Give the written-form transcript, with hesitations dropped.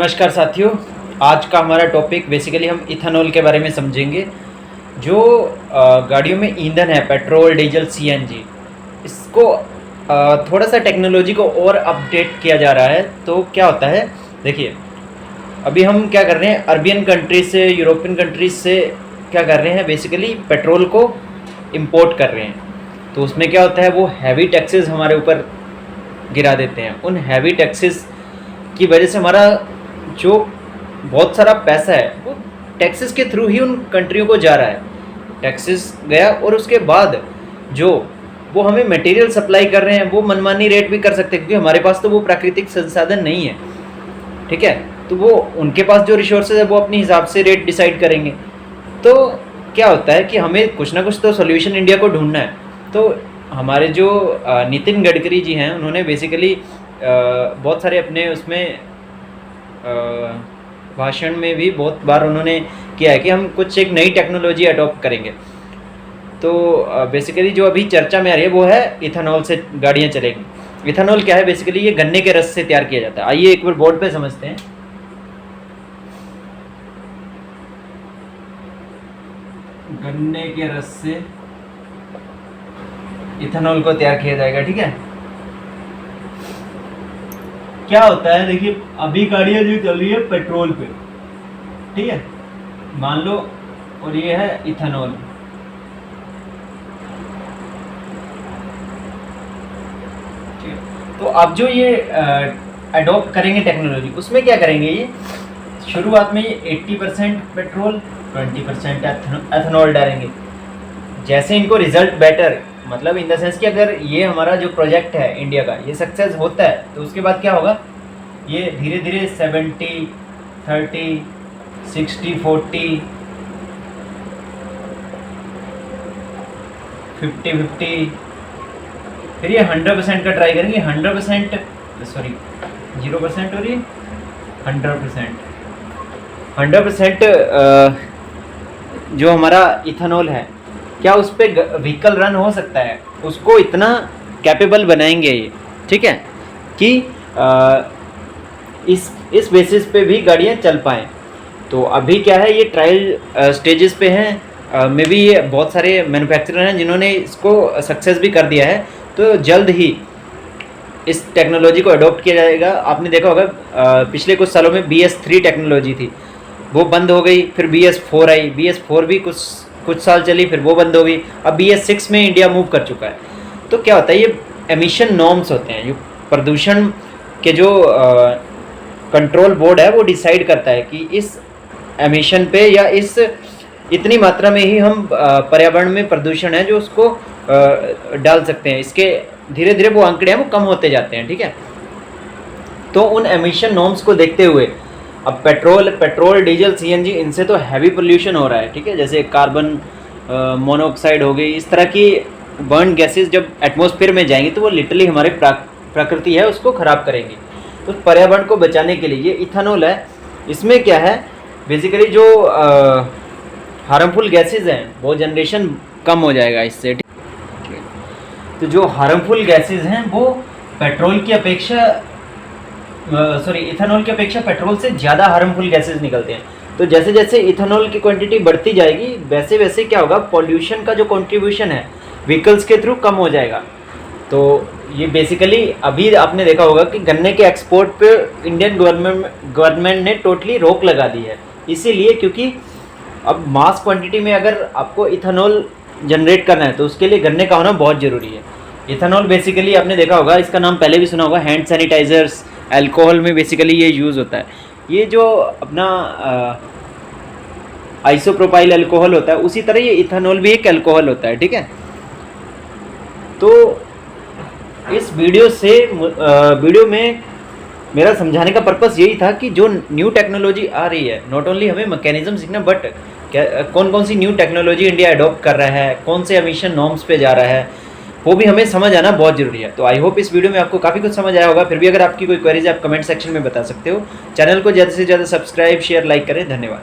नमस्कार साथियों। आज का हमारा टॉपिक बेसिकली हम इथेनॉल के बारे में समझेंगे। जो गाड़ियों में ईंधन है, पेट्रोल, डीजल, सीएनजी, इसको थोड़ा सा टेक्नोलॉजी को और अपडेट किया जा रहा है। तो क्या होता है, देखिए अभी हम क्या कर रहे हैं, अरबियन कंट्रीज से, यूरोपियन कंट्रीज से क्या कर रहे हैं, बेसिकली पेट्रोल को इम्पोर्ट कर रहे हैं। तो उसमें क्या होता है, वो हैवी टैक्सेस हमारे ऊपर गिरा देते हैं। उन हैवी टैक्सेस की वजह से हमारा जो बहुत सारा पैसा है वो टैक्सेस के थ्रू ही उन कंट्रियों को जा रहा है। टैक्सेस गया और उसके बाद जो वो हमें मटेरियल सप्लाई कर रहे हैं वो मनमानी रेट भी कर सकते हैं, क्योंकि हमारे पास तो वो प्राकृतिक संसाधन नहीं है। ठीक है, तो वो उनके पास जो रिसोर्सेज है वो अपने हिसाब से रेट डिसाइड करेंगे। तो क्या होता है कि हमें कुछ ना कुछ तो सोल्यूशन इंडिया को ढूंढना है। तो हमारे जो नितिन गडकरी जी हैं, उन्होंने बेसिकली बहुत सारे अपने उसमें भाषण में भी बहुत बार उन्होंने किया है कि हम कुछ एक नई टेक्नोलॉजी अडॉप्ट करेंगे। तो बेसिकली जो अभी चर्चा में आ रही है वो है इथेनॉल से गाड़ियाँ चलेगी। इथेनॉल क्या है, बेसिकली ये गन्ने के रस से तैयार किया जाता है। आइए एक बार बोर्ड पे समझते हैं। गन्ने के रस से इथेनॉल को तैयार किया जाएगा। ठीक है, क्या होता है, देखिए अभी गाड़ियाँ जो चल रही है पेट्रोल पे, ठीक है, मान लो, और ये है इथेनॉल। ठीक है, तो अब जो ये अडॉप्ट करेंगे टेक्नोलॉजी, उसमें क्या करेंगे, ये शुरुआत में ये 80% पेट्रोल 20% एथेनॉल डालेंगे। जैसे इनको रिजल्ट बेटर, मतलब इन द सेंस कि अगर ये हमारा जो प्रोजेक्ट है इंडिया का ये सक्सेस होता है तो उसके बाद क्या होगा, ये धीरे धीरे 70, 30, 60, 40, 50, 50, फिर ये 100% का ट्राई करेंगे। 100%, सॉरी 0% और ये 100%। 100% जो हमारा इथेनॉल है, क्या उस पर व्हीकल रन हो सकता है, उसको इतना कैपेबल बनाएंगे ये, ठीक है, कि इस बेसिस पे भी गाड़ियाँ चल पाएँ। तो अभी क्या है, ये ट्रायल स्टेजेस पे हैं। मे बी ये बहुत सारे मैन्युफैक्चरर हैं जिन्होंने इसको सक्सेस भी कर दिया है। तो जल्द ही इस टेक्नोलॉजी को अडॉप्ट किया जाएगा। आपने देखा होगा पिछले कुछ सालों में BS3 टेक्नोलॉजी थी, वो बंद हो गई। फिर BS4 आई, BS4 भी कुछ साल चली, फिर वो बंद हो गई। अब BS6 में इंडिया मूव कर चुका है। तो क्या होता है, ये एमिशन नॉर्म्स होते हैं, जो प्रदूषण के जो कंट्रोल बोर्ड है वो डिसाइड करता है कि इस एमिशन पे या इस इतनी मात्रा में ही हम पर्यावरण में प्रदूषण है जो उसको डाल सकते हैं। इसके धीरे धीरे वो आंकड़े हैं वो कम होते जाते हैं। ठीक है, तो उन एमिशन नॉर्म्स को देखते हुए अब पेट्रोल, डीजल, सीएनजी, इनसे तो हैवी पोल्यूशन हो रहा है। ठीक है, जैसे कार्बन मोनोऑक्साइड हो गई, इस तरह की बर्न गैसेस जब एटमॉस्फेयर में जाएंगी तो वो लिटरली हमारे प्रकृति है उसको ख़राब करेंगी। तो पर्यावरण को बचाने के लिए ये इथेनॉल है, इसमें क्या है, बेसिकली जो हार्मफुल गैसेस हैं वो जनरेशन कम हो जाएगा इससे। तो जो हार्मफुल गैसेस हैं वो पेट्रोल की अपेक्षा इथेनॉल की अपेक्षा पेट्रोल से ज़्यादा हार्मफुल गैसेस निकलते हैं। तो जैसे जैसे इथेनॉल की क्वांटिटी बढ़ती जाएगी वैसे वैसे क्या होगा, पॉल्यूशन का जो कंट्रीब्यूशन है व्हीकल्स के थ्रू कम हो जाएगा। तो ये बेसिकली अभी आपने देखा होगा कि गन्ने के एक्सपोर्ट पे इंडियन गवर्नमेंट ने टोटली रोक लगा दी है, इसीलिए क्योंकि अब मास क्वांटिटी में अगर आपको इथेनॉल जनरेट करना है तो उसके लिए गन्ने का होना बहुत ज़रूरी है। इथेनॉल बेसिकली आपने देखा होगा, इसका नाम पहले भी सुना होगा, हैंड सैनिटाइजर्स, अल्कोहल में बेसिकली ये यूज़ होता है। ये जो अपना आइसोप्रोपाइल अल्कोहल होता है, उसी तरह ये इथेनॉल भी एक अल्कोहल होता है। ठीक है, तो इस वीडियो में मेरा समझाने का पर्पस यही था कि जो न्यू टेक्नोलॉजी आ रही है, नॉट ओनली हमें मैकेनिज्म सीखना, बट कौन कौन सी न्यू टेक्नोलॉजी इंडिया अडॉप्ट कर रहा है, कौन से एमिशन नॉर्म्स पे जा रहा है, वो भी हमें समझ आना बहुत ज़रूरी है। तो आई होप इस वीडियो में आपको काफ़ी कुछ समझ आया होगा। फिर भी अगर आपकी कोई क्वेरीज आप कमेंट सेक्शन में बता सकते हो। चैनल को ज़्यादा से ज़्यादा सब्सक्राइब, शेयर, लाइक करें। धन्यवाद।